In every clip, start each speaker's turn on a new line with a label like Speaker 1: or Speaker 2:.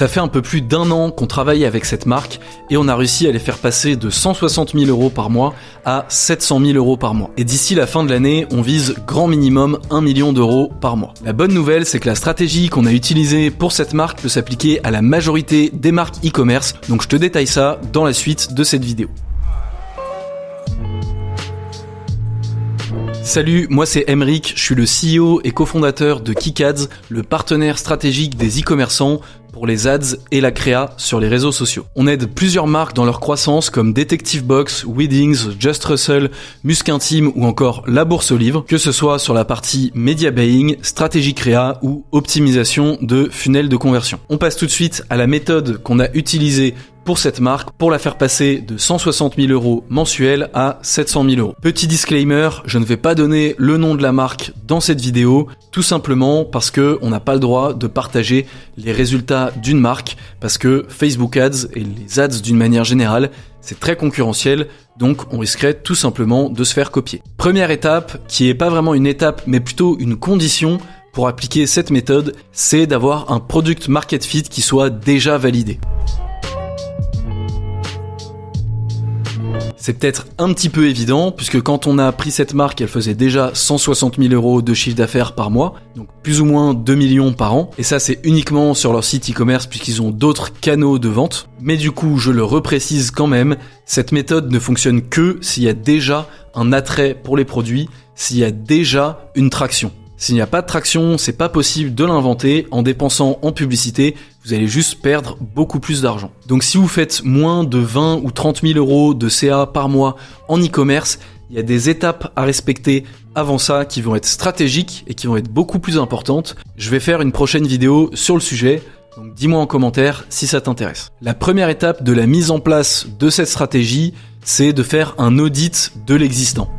Speaker 1: Ça fait un peu plus d'1 an qu'on travaille avec cette marque et on a réussi à les faire passer de 160 000 € par mois à 700 000 € par mois. Et d'ici la fin de l'année, on vise grand minimum 1 million d'euros par mois. La bonne nouvelle, c'est que la stratégie qu'on a utilisée pour cette marque peut s'appliquer à la majorité des marques e-commerce. Donc je te détaille ça dans la suite de cette vidéo. Salut, moi c'est Emeric, je suis le CEO et cofondateur de KickAds, le partenaire stratégique des e-commerçants pour les ads et la créa sur les réseaux sociaux. On aide plusieurs marques dans leur croissance comme Detective Box, Weddings, Just Russell, Musk Intime ou encore La Bourse aux Livres, que ce soit sur la partie media buying, stratégie créa ou optimisation de funnels de conversion. On passe tout de suite à la méthode qu'on a utilisée pour cette marque, pour la faire passer de 160 000 € mensuels à 700 000 €. Petit disclaimer, je ne vais pas donner le nom de la marque dans cette vidéo, tout simplement parce que on n'a pas le droit de partager les résultats d'une marque, parce que Facebook Ads et les ads d'une manière générale, c'est très concurrentiel, donc on risquerait tout simplement de se faire copier. Première étape, qui est pas vraiment une étape, mais plutôt une condition pour appliquer cette méthode, c'est d'avoir un product market fit qui soit déjà validé. C'est peut-être un petit peu évident, puisque quand on a pris cette marque, elle faisait déjà 160 000 € de chiffre d'affaires par mois, donc plus ou moins 2 millions par an, et ça c'est uniquement sur leur site e-commerce puisqu'ils ont d'autres canaux de vente. Mais du coup, je le reprécise quand même, cette méthode ne fonctionne que s'il y a déjà un attrait pour les produits, s'il y a déjà une traction. S'il n'y a pas de traction, c'est pas possible de l'inventer. En dépensant en publicité, vous allez juste perdre beaucoup plus d'argent. Donc si vous faites moins de 20 ou 30 000 € de CA par mois en e-commerce, il y a des étapes à respecter avant ça qui vont être stratégiques et qui vont être beaucoup plus importantes. Je vais faire une prochaine vidéo sur le sujet, donc dis-moi en commentaire si ça t'intéresse. La première étape de la mise en place de cette stratégie, c'est de faire un audit de l'existant.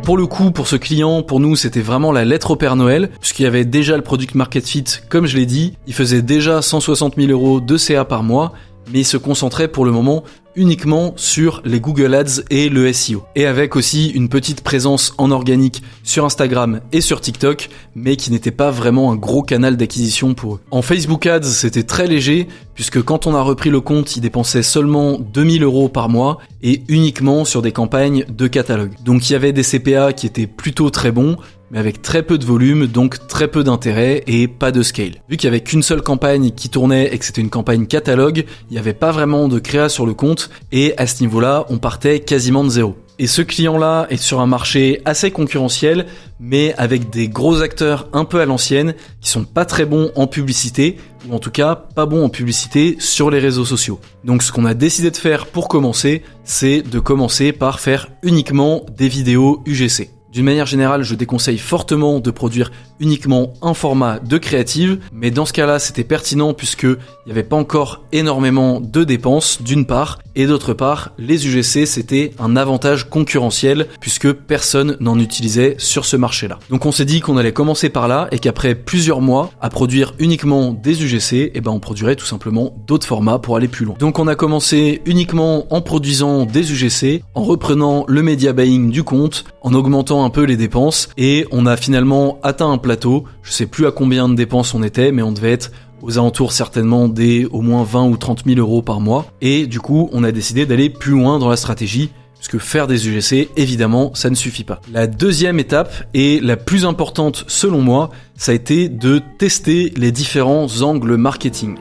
Speaker 1: Pour le coup, pour ce client, pour nous, c'était vraiment la lettre au Père Noël, puisqu'il y avait déjà le product market fit, comme je l'ai dit. Il faisait déjà 160 000 € de CA par mois, mais il se concentrait pour le moment uniquement sur les Google Ads et le SEO. Et avec aussi une petite présence en organique sur Instagram et sur TikTok, mais qui n'était pas vraiment un gros canal d'acquisition pour eux. En Facebook Ads, c'était très léger, puisque quand on a repris le compte, ils dépensaient seulement 2 000 € par mois et uniquement sur des campagnes de catalogue. Donc il y avait des CPA qui étaient plutôt très bons, mais avec très peu de volume, donc très peu d'intérêt et pas de scale. Vu qu'il y avait qu'une seule campagne qui tournait et que c'était une campagne catalogue, il n'y avait pas vraiment de créa sur le compte et à ce niveau-là, on partait quasiment de zéro. Et ce client-là est sur un marché assez concurrentiel, mais avec des gros acteurs un peu à l'ancienne qui sont pas très bons en publicité, ou en tout cas pas bons en publicité sur les réseaux sociaux. Donc ce qu'on a décidé de faire pour commencer, c'est de commencer par faire uniquement des vidéos UGC. D'une manière générale, je déconseille fortement de produire uniquement un format de créative, mais dans ce cas-là, c'était pertinent puisque il n'y avait pas encore énormément de dépenses, d'une part, et d'autre part, les UGC, c'était un avantage concurrentiel puisque personne n'en utilisait sur ce marché-là. Donc on s'est dit qu'on allait commencer par là et qu'après plusieurs mois à produire uniquement des UGC, on produirait tout simplement d'autres formats pour aller plus loin. Donc on a commencé uniquement en produisant des UGC, en reprenant le media buying du compte, en augmentant un peu les dépenses et on a finalement atteint un plateau. Je sais plus à combien de dépenses on était, mais on devait être aux alentours certainement des au moins 20 ou 30 000 € par mois. Et du coup, on a décidé d'aller plus loin dans la stratégie, puisque faire des UGC, évidemment, ça ne suffit pas. La deuxième étape, et la plus importante selon moi, ça a été de tester les différents angles marketing.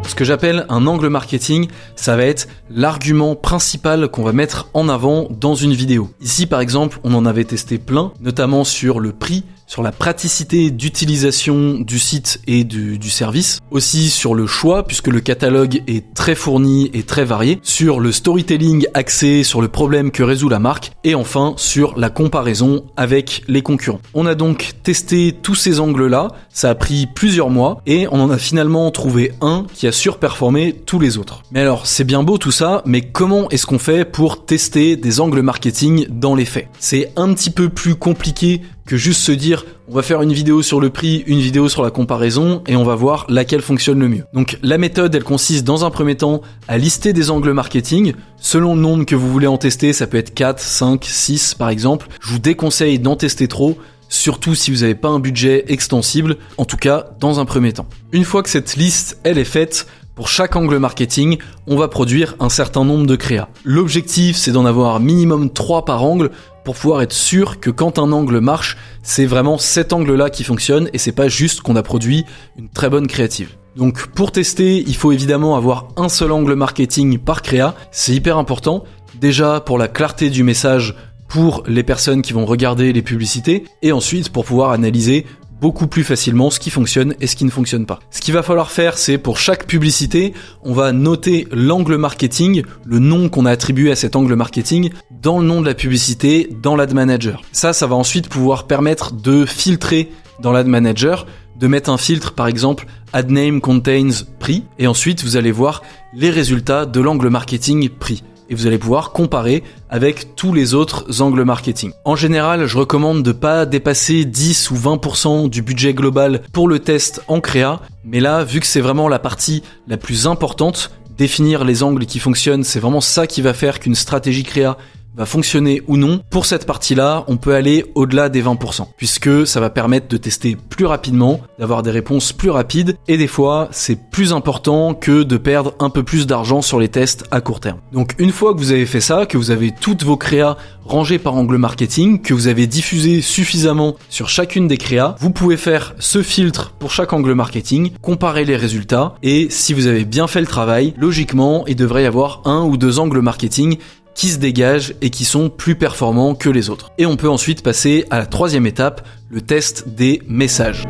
Speaker 1: Ce que j'appelle un angle marketing, ça va être l'argument principal qu'on va mettre en avant dans une vidéo. Ici, par exemple, on en avait testé plein, notamment sur le prix, sur la praticité d'utilisation du site et du service, aussi sur le choix puisque le catalogue est très fourni et très varié, sur le storytelling axé sur le problème que résout la marque et enfin sur la comparaison avec les concurrents. On a donc testé tous ces angles-là, Ça a pris plusieurs mois et on en a finalement trouvé un qui a surperformé tous les autres. Mais alors, c'est bien beau tout ça, mais comment est-ce qu'on fait pour tester des angles marketing dans les faits? C'est un petit peu plus compliqué que juste se dire on va faire une vidéo sur le prix, une vidéo sur la comparaison et on va voir laquelle fonctionne le mieux. Donc la méthode, elle consiste dans un premier temps à lister des angles marketing. Selon le nombre que vous voulez en tester, ça peut être 4, 5, 6 par exemple. Je vous déconseille d'en tester trop, surtout si vous n'avez pas un budget extensible, en tout cas dans un premier temps. Une fois que cette liste, elle est faite, pour chaque angle marketing, on va produire un certain nombre de créas. L'objectif, c'est d'en avoir minimum 3 par angle pour pouvoir être sûr que quand un angle marche, c'est vraiment cet angle-là qui fonctionne et c'est pas juste qu'on a produit une très bonne créative. Donc pour tester, il faut évidemment avoir un seul angle marketing par créa, c'est hyper important. Déjà pour la clarté du message pour les personnes qui vont regarder les publicités et ensuite pour pouvoir analyser beaucoup plus facilement ce qui fonctionne et ce qui ne fonctionne pas. Ce qu'il va falloir faire, c'est pour chaque publicité, on va noter l'angle marketing, le nom qu'on a attribué à cet angle marketing, dans le nom de la publicité, dans l'Ad Manager. Ça va ensuite pouvoir permettre de filtrer dans l'Ad Manager, de mettre un filtre par exemple Ad Name Contains Prix, et ensuite vous allez voir les résultats de l'angle marketing prix. Et vous allez pouvoir comparer avec tous les autres angles marketing. En général, je recommande de pas dépasser 10 ou 20% du budget global pour le test en créa, mais là, vu que c'est vraiment la partie la plus importante, définir les angles qui fonctionnent, c'est vraiment ça qui va faire qu'une stratégie créa va fonctionner ou non. Pour cette partie-là, on peut aller au-delà des 20%, puisque ça va permettre de tester plus rapidement, d'avoir des réponses plus rapides, et des fois, c'est plus important que de perdre un peu plus d'argent sur les tests à court terme. Donc une fois que vous avez fait ça, que vous avez toutes vos créas rangées par angle marketing, que vous avez diffusé suffisamment sur chacune des créas, vous pouvez faire ce filtre pour chaque angle marketing, comparer les résultats, et si vous avez bien fait le travail, logiquement, il devrait y avoir 1 ou 2 angles marketing qui se dégagent et qui sont plus performants que les autres. Et on peut ensuite passer à la 3e étape, le test des messages.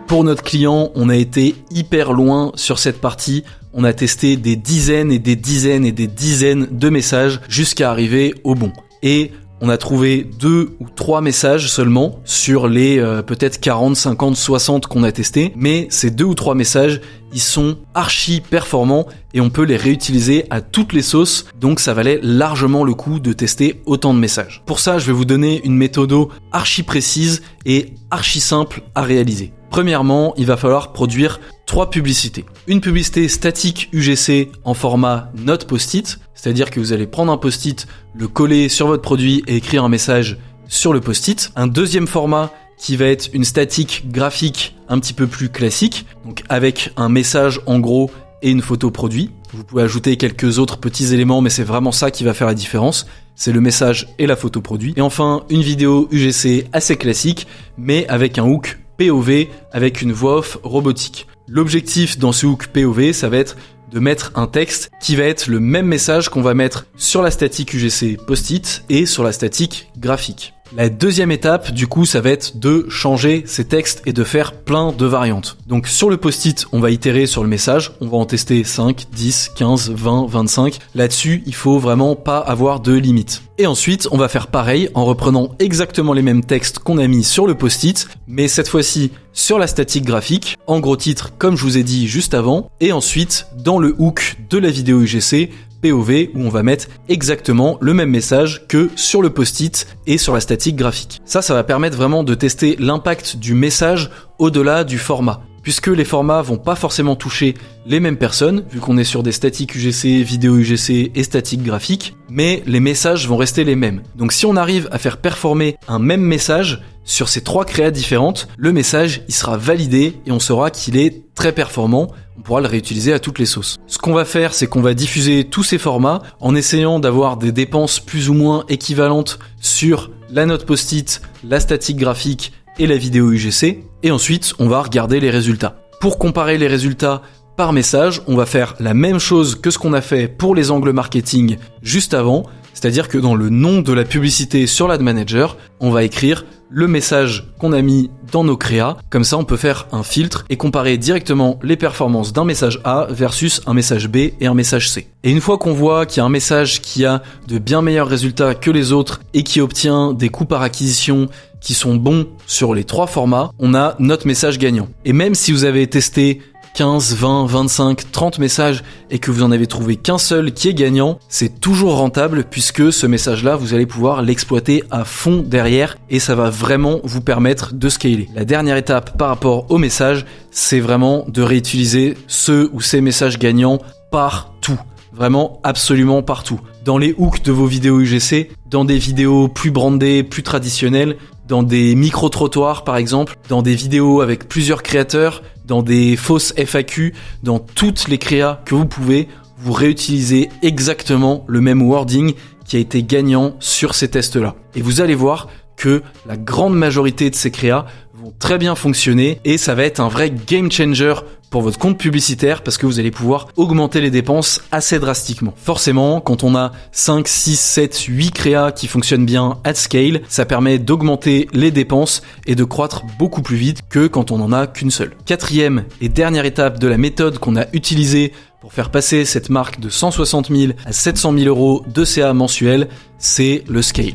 Speaker 1: Pour notre client, on a été hyper loin sur cette partie. On a testé des dizaines et des dizaines et des dizaines de messages jusqu'à arriver au bon. Et on a trouvé 2 ou 3 messages seulement sur les peut-être 40, 50, 60 qu'on a testés. Mais ces 2 ou 3 messages, ils sont archi performants et on peut les réutiliser à toutes les sauces. Donc ça valait largement le coup de tester autant de messages. Pour ça, je vais vous donner une méthode archi précise et archi simple à réaliser. Premièrement, il va falloir produire 3 publicités. Une publicité statique UGC en format note post-it, c'est-à-dire que vous allez prendre un post-it, le coller sur votre produit et écrire un message sur le post-it. Un deuxième format qui va être une statique graphique un petit peu plus classique, donc avec un message en gros et une photo produit. Vous pouvez ajouter quelques autres petits éléments, mais c'est vraiment ça qui va faire la différence. C'est le message et la photo produit. Et enfin, une vidéo UGC assez classique, mais avec un hook POV avec une voix off robotique. L'objectif dans ce hook POV, ça va être de mettre un texte qui va être le même message qu'on va mettre sur la statique UGC post-it et sur la statique graphique. La deuxième étape, du coup, ça va être de changer ces textes et de faire plein de variantes. Donc sur le post-it, on va itérer sur le message, on va en tester 5, 10, 15, 20, 25. Là-dessus, il faut vraiment pas avoir de limite. Et ensuite, on va faire pareil en reprenant exactement les mêmes textes qu'on a mis sur le post-it, mais cette fois-ci sur la statique graphique, en gros titre comme je vous ai dit juste avant, et ensuite dans le hook de la vidéo UGC, POV, où on va mettre exactement le même message que sur le post-it et sur la statique graphique. Ça va permettre vraiment de tester l'impact du message au-delà du format, puisque les formats vont pas forcément toucher les mêmes personnes, vu qu'on est sur des statiques UGC, vidéo UGC et statiques graphiques, mais les messages vont rester les mêmes. Donc si on arrive à faire performer un même message sur ces 3 créas différentes, le message il sera validé et on saura qu'il est très performant. On pourra le réutiliser à toutes les sauces. Ce qu'on va faire, c'est qu'on va diffuser tous ces formats en essayant d'avoir des dépenses plus ou moins équivalentes sur la note post-it, la statique graphique et la vidéo UGC. Et ensuite, on va regarder les résultats. Pour comparer les résultats par message, on va faire la même chose que ce qu'on a fait pour les angles marketing juste avant. C'est-à-dire que dans le nom de la publicité sur l'Ad Manager, on va écrire le message qu'on a mis dans nos créas. Comme ça, on peut faire un filtre et comparer directement les performances d'un message A versus un message B et un message C. Et une fois qu'on voit qu'il y a un message qui a de bien meilleurs résultats que les autres et qui obtient des coûts par acquisition qui sont bons sur les 3 formats, on a notre message gagnant. Et même si vous avez testé 15, 20, 25, 30 messages et que vous en avez trouvé qu'un seul qui est gagnant, c'est toujours rentable puisque ce message-là, vous allez pouvoir l'exploiter à fond derrière et ça va vraiment vous permettre de scaler. La dernière étape par rapport aux messages, c'est vraiment de réutiliser ce ou ces messages gagnants partout. Vraiment absolument partout. Dans les hooks de vos vidéos UGC, dans des vidéos plus brandées, plus traditionnelles, dans des micro-trottoirs par exemple, dans des vidéos avec plusieurs créateurs, dans des fausses FAQ, dans toutes les créas que vous pouvez, vous réutilisez exactement le même wording qui a été gagnant sur ces tests-là. Et vous allez voir que la grande majorité de ces créas vont très bien fonctionner et ça va être un vrai game changer pour votre compte publicitaire parce que vous allez pouvoir augmenter les dépenses assez drastiquement. Forcément, quand on a 5, 6, 7, 8 créas qui fonctionnent bien at scale, ça permet d'augmenter les dépenses et de croître beaucoup plus vite que quand on n'en a qu'une seule. Quatrième et dernière étape de la méthode qu'on a utilisée pour faire passer cette marque de 160 000 à 700 000 euros de CA mensuel, c'est le scale.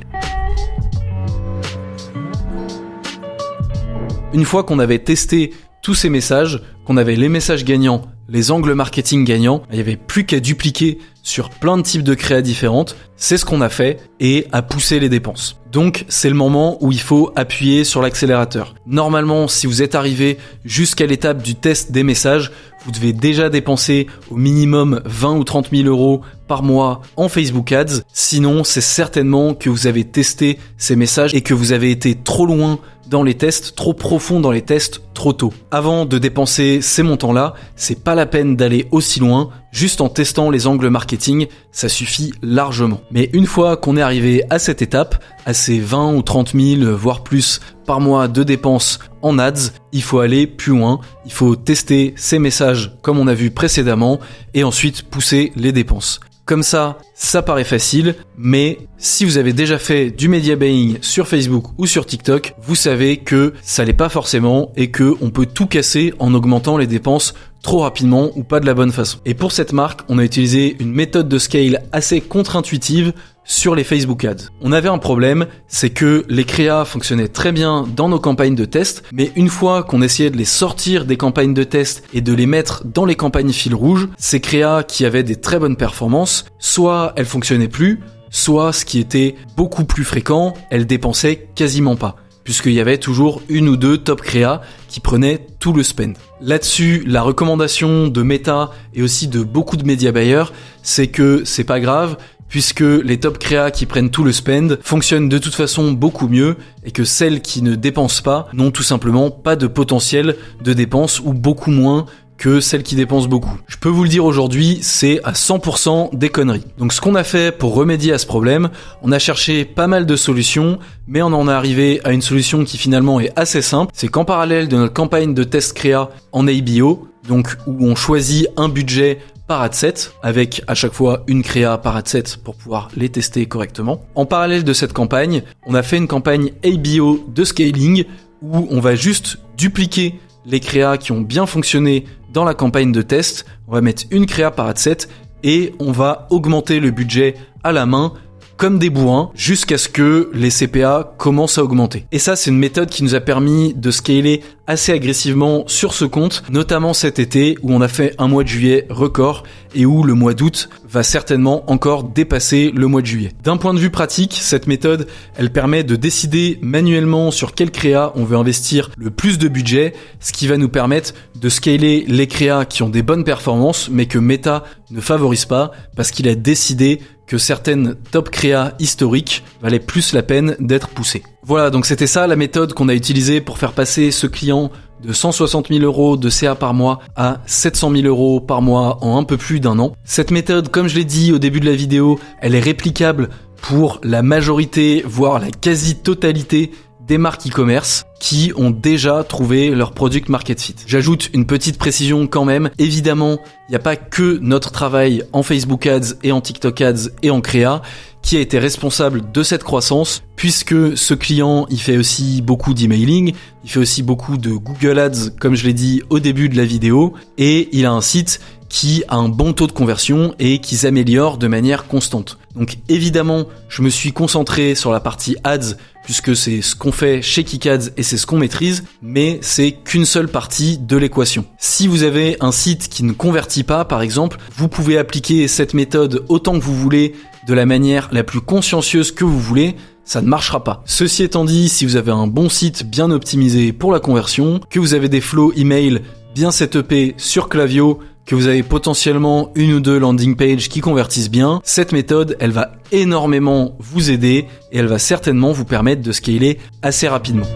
Speaker 1: Une fois qu'on avait testé tous ces messages, qu'on avait les messages gagnants, les angles marketing gagnants, il n'y avait plus qu'à dupliquer sur plein de types de créas différentes. C'est ce qu'on a fait et à pousser les dépenses. Donc c'est le moment où il faut appuyer sur l'accélérateur. Normalement, si vous êtes arrivé jusqu'à l'étape du test des messages, vous devez déjà dépenser au minimum 20 ou 30 000 euros par mois en Facebook Ads. Sinon, c'est certainement que vous avez testé ces messages et que vous avez été trop loin dans les tests, trop profond dans les tests, trop tôt. Avant de dépenser ces montants-là, c'est pas la peine d'aller aussi loin. Juste en testant les angles marketing, ça suffit largement. Mais une fois qu'on est arrivé à cette étape, à ces 20 ou 30 000, voire plus par mois de dépenses en ads, il faut aller plus loin. Il faut tester ces messages comme on a vu précédemment et ensuite pousser les dépenses. Comme ça paraît facile, mais si vous avez déjà fait du media buying sur Facebook ou sur TikTok, vous savez que ça l'est pas forcément et que on peut tout casser en augmentant les dépenses trop rapidement ou pas de la bonne façon. Et pour cette marque, on a utilisé une méthode de scale assez contre-intuitive sur les Facebook Ads. On avait un problème, c'est que les créas fonctionnaient très bien dans nos campagnes de test, mais une fois qu'on essayait de les sortir des campagnes de test et de les mettre dans les campagnes fil rouge, ces créas qui avaient des très bonnes performances, soit elles fonctionnaient plus, soit ce qui était beaucoup plus fréquent, elles dépensaient quasiment pas, puisqu'il y avait toujours une ou deux top créas qui prenaient tout le spend. Là-dessus, la recommandation de Meta et aussi de beaucoup de média buyers, c'est que c'est pas grave, puisque les top créas qui prennent tout le spend fonctionnent de toute façon beaucoup mieux et que celles qui ne dépensent pas n'ont tout simplement pas de potentiel de dépenses ou beaucoup moins que celles qui dépensent beaucoup. Je peux vous le dire aujourd'hui, c'est à 100% des conneries. Donc ce qu'on a fait pour remédier à ce problème, on a cherché pas mal de solutions, mais on en est arrivé à une solution qui finalement est assez simple. C'est qu'en parallèle de notre campagne de test créa en ABO, donc où on choisit un budget par adset, avec à chaque fois une créa par adset pour pouvoir les tester correctement. En parallèle de cette campagne, on a fait une campagne ABO de scaling où on va juste dupliquer les créas qui ont bien fonctionné dans la campagne de test. On va mettre une créa par adset et on va augmenter le budget à la main comme des bourrins jusqu'à ce que les CPA commencent à augmenter. Et ça, c'est une méthode qui nous a permis de scaler assez agressivement sur ce compte, notamment cet été où on a fait un mois de juillet record et où le mois d'août va certainement encore dépasser le mois de juillet. D'un point de vue pratique, cette méthode, elle permet de décider manuellement sur quelle créa on veut investir le plus de budget, ce qui va nous permettre de scaler les créas qui ont des bonnes performances mais que Meta ne favorise pas parce qu'il a décidé que certaines top créas historiques valaient plus la peine d'être poussées. Voilà, donc c'était ça la méthode qu'on a utilisée pour faire passer ce client de 160 000 euros de CA par mois à 700 000 euros par mois en un peu plus d'un an. Cette méthode, comme je l'ai dit au début de la vidéo, elle est réplicable pour la majorité, voire la quasi-totalité des marques e-commerce qui ont déjà trouvé leur product market fit. J'ajoute une petite précision quand même. Évidemment, il n'y a pas que notre travail en Facebook Ads et en TikTok Ads et en créa qui a été responsable de cette croissance, puisque ce client, il fait aussi beaucoup d'emailing, il fait aussi beaucoup de Google Ads, comme je l'ai dit au début de la vidéo, et il a un site qui a un bon taux de conversion et qui s'améliore de manière constante. Donc évidemment, je me suis concentré sur la partie ads, puisque c'est ce qu'on fait chez KickAds et c'est ce qu'on maîtrise, mais c'est qu'une seule partie de l'équation. Si vous avez un site qui ne convertit pas, par exemple, vous pouvez appliquer cette méthode autant que vous voulez, de la manière la plus consciencieuse que vous voulez, ça ne marchera pas. Ceci étant dit, si vous avez un bon site bien optimisé pour la conversion, que vous avez des flows email bien setupés sur Klaviyo, que vous avez potentiellement une ou deux landing pages qui convertissent bien, cette méthode, elle va énormément vous aider et elle va certainement vous permettre de scaler assez rapidement.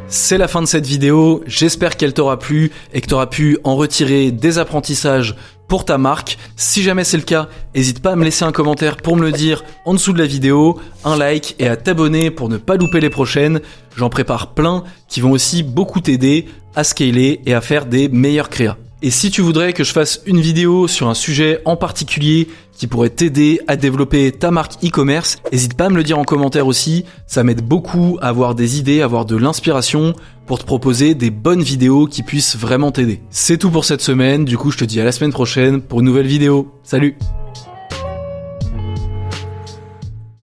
Speaker 1: C'est la fin de cette vidéo, j'espère qu'elle t'aura plu et que tu auras pu en retirer des apprentissages pour ta marque. Si jamais c'est le cas, n'hésite pas à me laisser un commentaire pour me le dire en dessous de la vidéo, un like et à t'abonner pour ne pas louper les prochaines. J'en prépare plein qui vont aussi beaucoup t'aider à scaler et à faire des meilleures créas. Et si tu voudrais que je fasse une vidéo sur un sujet en particulier qui pourrait t'aider à développer ta marque e-commerce, n'hésite pas à me le dire en commentaire aussi, ça m'aide beaucoup à avoir des idées, à avoir de l'inspiration pour te proposer des bonnes vidéos qui puissent vraiment t'aider. C'est tout pour cette semaine, du coup je te dis à la semaine prochaine pour une nouvelle vidéo. Salut!